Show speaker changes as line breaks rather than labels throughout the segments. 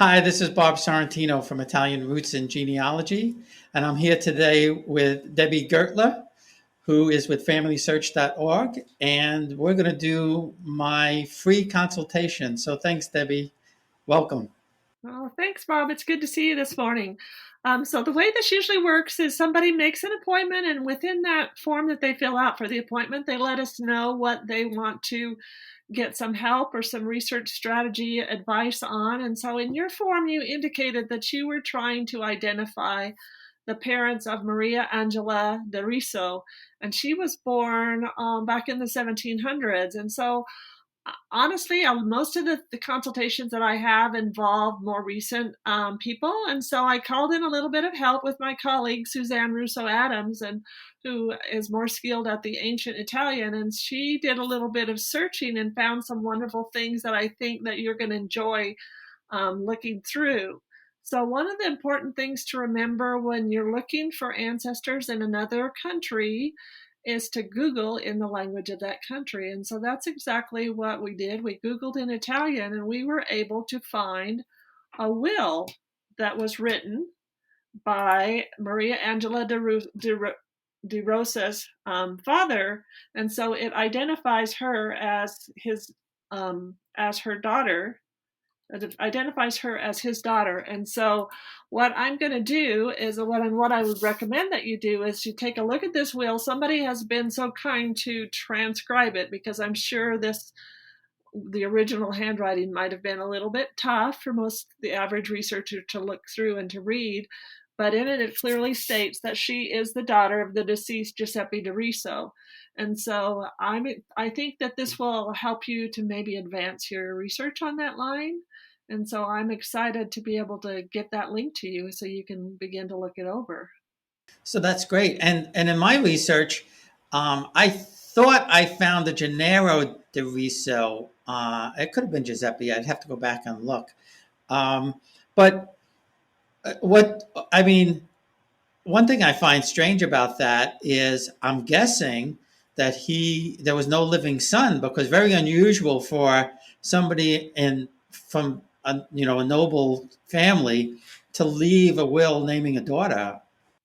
Hi, this is Bob Sorrentino from Italian Roots and Genealogy, and I'm here today with Debbie Gertler, who is with FamilySearch.org, and we're going to do my free consultation. So thanks, Debbie. Welcome.
Oh, thanks, Bob. It's good to see you this morning. So the way this usually works is somebody makes an appointment, and within that form that they fill out for the appointment, they let us know what they want to get some help or some research strategy advice on. And so in your form, you indicated that you were trying to identify the parents of Maria Angela de Riso, and she was born back in the 1700s. And so honestly, most of the consultations that I have involve more recent people. And so I called in a little bit of help with my colleague, Suzanne Russo Adams, and who is more skilled at the ancient Italian. And she did a little bit of searching and found some wonderful things that I think that you're going to enjoy looking through. So one of the important things to remember when you're looking for ancestors in another country is to Google in the language of that country. And so that's exactly what we did. We Googled in Italian and we were able to find a will that was written by Maria Angela de Rosa's father. And so it identifies her as her daughter. It identifies her as his daughter. And so what I'm going to do is what I would recommend that you do is you take a look at this will. Somebody has been so kind to transcribe it because I'm sure the original handwriting might have been a little bit tough for the average researcher to look through and to read. But in it, it clearly states that she is the daughter of the deceased Giuseppe de Riso. And so I think that this will help you to maybe advance your research on that line. And so I'm excited to be able to get that link to you so you can begin to look it over.
So that's great. And in my research, I thought I found the Gennaro de Riso. It could have been Giuseppe. I'd have to go back and look. Um, but what I mean, one thing I find strange about that is I'm guessing that there was no living son because very unusual for somebody in from a noble family to leave a will naming a daughter.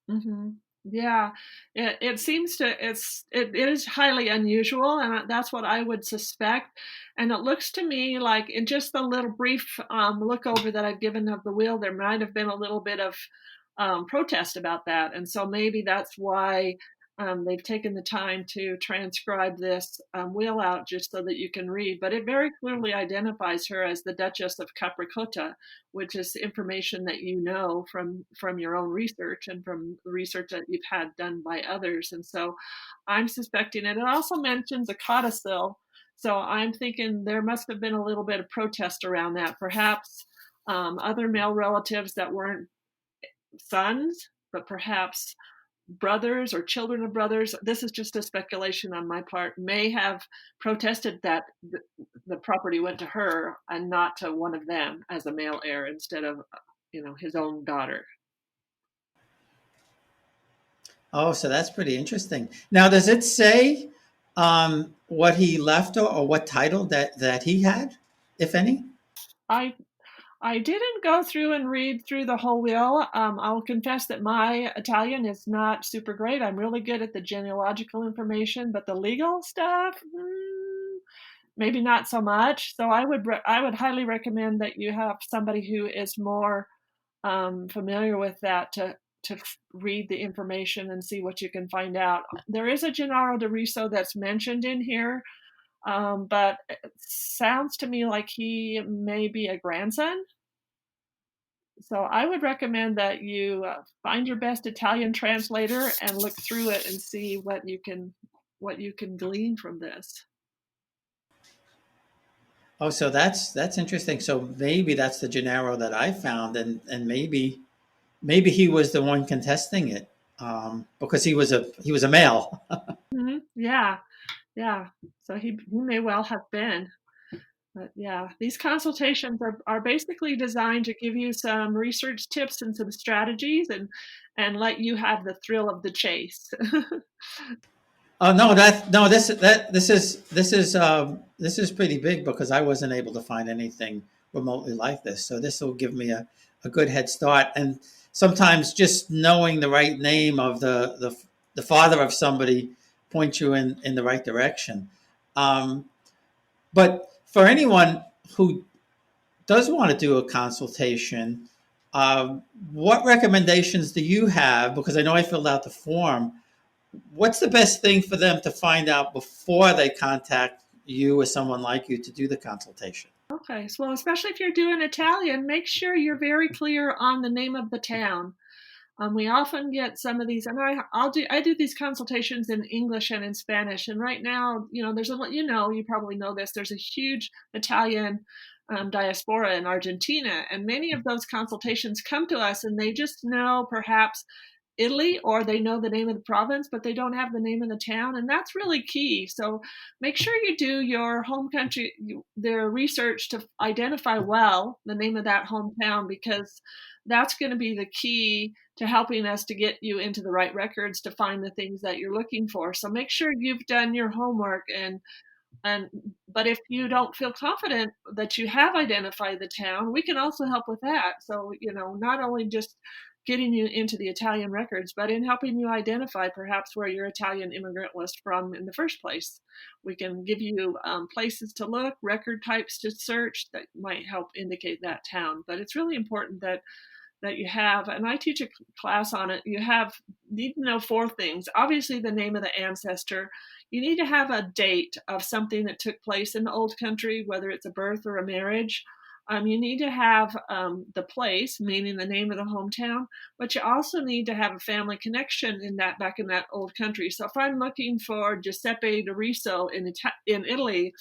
Hmm. Yeah, it seems it is highly unusual, and that's what I would suspect. And it looks to me like in just the little brief look over that I've given of the will, there might have been a little bit of protest about that, and so maybe that's why they've taken the time to transcribe this will out just so that you can read. But it very clearly identifies her as the Duchess of Capricotta, which is information that you know from your own research and from the research that you've had done by others. And so I'm suspecting it. It also mentions a codicil. So I'm thinking there must have been a little bit of protest around that. Perhaps other male relatives that weren't sons, but perhaps brothers or children of brothers, this is just a speculation on my part, may have protested that the property went to her and not to one of them as a male heir instead of, his own daughter.
Oh, so that's pretty interesting. Now, does it say what he left or what title that he had, if any?
I I didn't go through and read through the whole will. I'll confess that my Italian is not super great. I'm really good at the genealogical information, but the legal stuff, maybe not so much. So I would highly recommend that you have somebody who is more familiar with that to read the information and see what you can find out. There is a Gennaro de Riso that's mentioned in here, but it sounds to me like he may be a grandson. So I would recommend that you find your best Italian translator and look through it and see what you can glean from this.
Oh, so that's interesting. So maybe that's the Gennaro that I found, and maybe he was the one contesting it because he was a male.
Yeah, yeah. So he may well have been. But yeah, these consultations are basically designed to give you some research tips and some strategies and let you have the thrill of the chase.
Oh no, that no this is pretty big because I wasn't able to find anything remotely like this. So this will give me a good head start. And sometimes just knowing the right name of the father of somebody points you in the right direction. Um, but for anyone who does want to do a consultation, uh, what recommendations do you have? Because I know I filled out the form. What's the best thing for them to find out before they contact you or someone like you to do the consultation?
Okay, so well, especially if you're doing Italian, make sure you're very clear on the name of the town. We often get some of these, and I do these consultations in English and in Spanish. And right now, there's you probably know this. There's a huge Italian diaspora in Argentina, and many of those consultations come to us, and they just know perhaps Italy, or they know the name of the province, but they don't have the name of the town, and that's really key. So make sure you do your home country, their research to identify well the name of that hometown, because that's going to be the key to helping us to get you into the right records to find the things that you're looking for. So make sure you've done your homework, and but if you don't feel confident that you have identified the town, we can also help with that. So not only just getting you into the Italian records, but in helping you identify perhaps where your Italian immigrant was from in the first place. We can give you places to look, record types to search that might help indicate that town. But it's really important that you have, and I teach a class on it, need to know four things. Obviously, the name of the ancestor. You need to have a date of something that took place in the old country, whether it's a birth or a marriage. You need to have the place, meaning the name of the hometown, but you also need to have a family connection back in that old country. So if I'm looking for Giuseppe Doriso in Italy,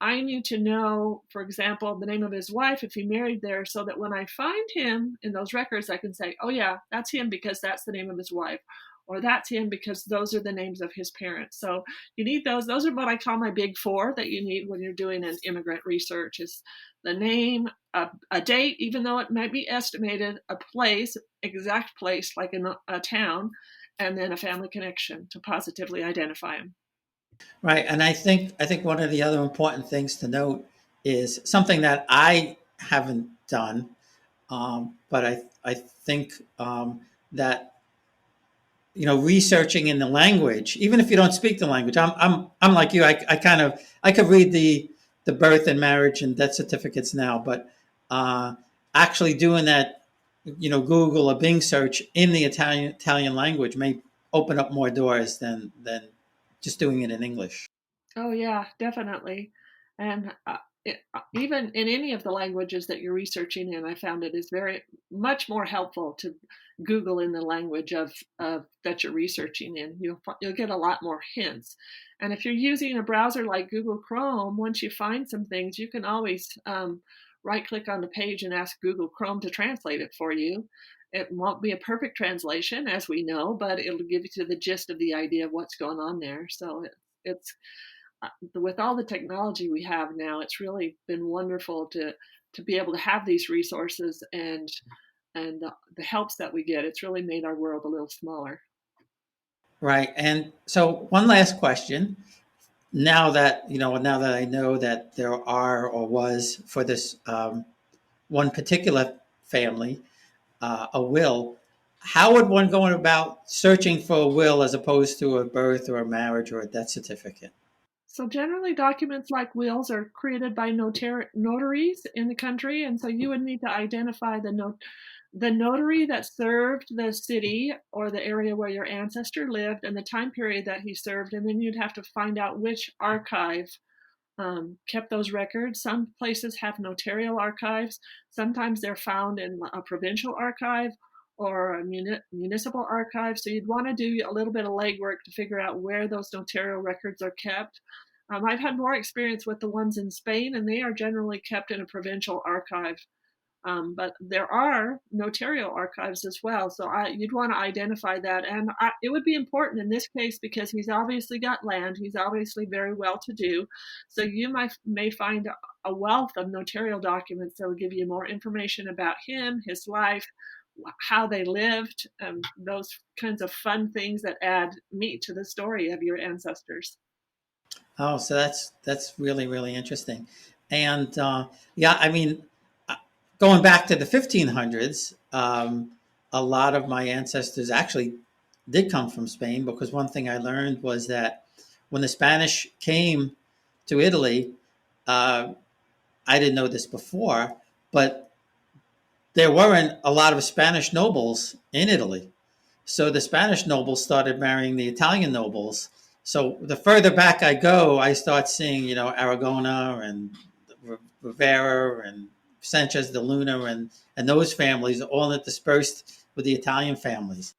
I need to know, for example, the name of his wife if he married there, so that when I find him in those records, I can say, oh, yeah, that's him because that's the name of his wife, or that's him because those are the names of his parents. So you need those. Those are what I call my big four that you need when you're doing an immigrant research: is the name, a date, even though it might be estimated, a place, exact place like in a town, and then a family connection to positively identify him.
Right, and I think one of the other important things to note is something that I haven't done, but I think that researching in the language, even if you don't speak the language. I'm like you. I kind of I could read the birth and marriage and death certificates now, but uh, actually doing that, Google or Bing search in the Italian language may open up more doors than just doing it in English.
Oh yeah, definitely. And even in any of the languages that you're researching in, I found it is very much more helpful to Google in the language of that you're researching in. You'll get a lot more hints. And if you're using a browser like Google Chrome, once you find some things, you can always right click on the page and ask Google Chrome to translate it for you. It won't be a perfect translation, as we know, but it'll give you the gist of the idea of what's going on there. So it's with all the technology we have now, it's really been wonderful to be able to have these resources, and the helps that we get. It's really made our world a little smaller.
Right. And so one last question. Now that I know that there are or was for this one particular family a will, how would one go about searching for a will as opposed to a birth or a marriage or a death certificate?
So generally, documents like wills are created by notaries in the country, and so you would need to identify the notary that served the city or the area where your ancestor lived and the time period that he served, and then you'd have to find out which archive kept those records. Some places have notarial archives. Sometimes they're found in a provincial archive or a municipal archive. So you'd want to do a little bit of legwork to figure out where those notarial records are kept. I've had more experience with the ones in Spain, and they are generally kept in a provincial archive. But there are notarial archives as well, so you'd want to identify that. And it would be important in this case because he's obviously got land. He's obviously very well to do. So you may find a wealth of notarial documents that will give you more information about him, his life, how they lived, those kinds of fun things that add meat to the story of your ancestors.
Oh, so that's really really interesting, and yeah, I mean, going back to the 1500s, a lot of my ancestors actually did come from Spain, because one thing I learned was that when the Spanish came to Italy, uh, I didn't know this before, but there weren't a lot of Spanish nobles in Italy. So the Spanish nobles started marrying the Italian nobles. So the further back I go, I start seeing, Aragona and Rivera and Sanchez de Luna and those families all interspersed with the Italian families.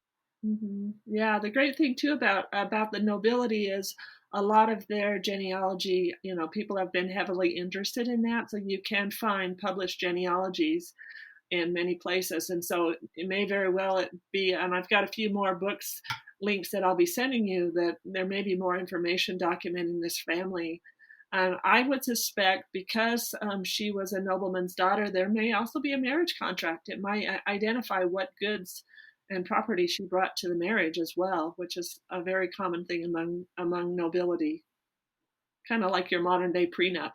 Yeah, the great thing too about the nobility is a lot of their genealogy. People have been heavily interested in that, so you can find published genealogies in many places. And so it may very well be, and I've got a few more books links that I'll be sending you, that there may be more information documenting this family. And I would suspect, because she was a nobleman's daughter, there may also be a marriage contract. It might identify what goods and property she brought to the marriage as well, which is a very common thing among nobility, kind of like your modern day prenup.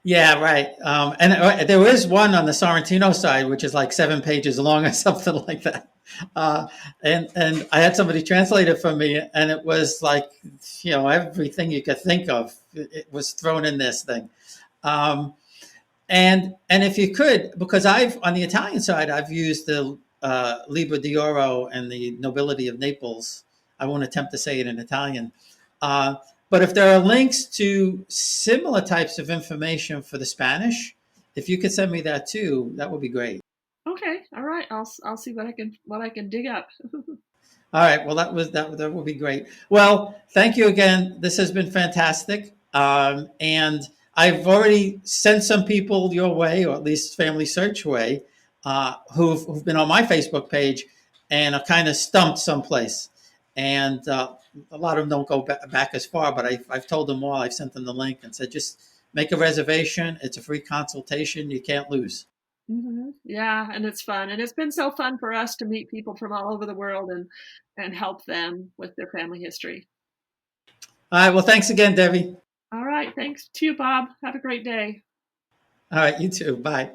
Yeah, right. And there is one on the Sorrentino side, which is like 7 pages long or something like that. Uh, and I had somebody translate it for me, and it was like, everything you could think of, it was thrown in this thing. Um, and if you could, because I've on the Italian side, I've used the Libro di Oro and the Nobility of Naples. I won't attempt to say it in Italian. Uh, but if there are links to similar types of information for the Spanish, if you could send me that too, that would be great.
Okay, all right. I'll see what I can dig up.
All right. Well, that would be great. Well, thank you again. This has been fantastic. And I've already sent some people your way, or at least Family Search way, who've been on my Facebook page and are kind of stumped someplace. And a lot of them don't go back as far, but I've told them all. I've sent them the link and said, just make a reservation. It's a free consultation. You can't lose.
Yeah, and it's fun, and it's been so fun for us to meet people from all over the world and help them with their family history.
All right. Well, thanks again, Debbie.
All right, thanks to you, Bob. Have a great day.
All right. You too. Bye.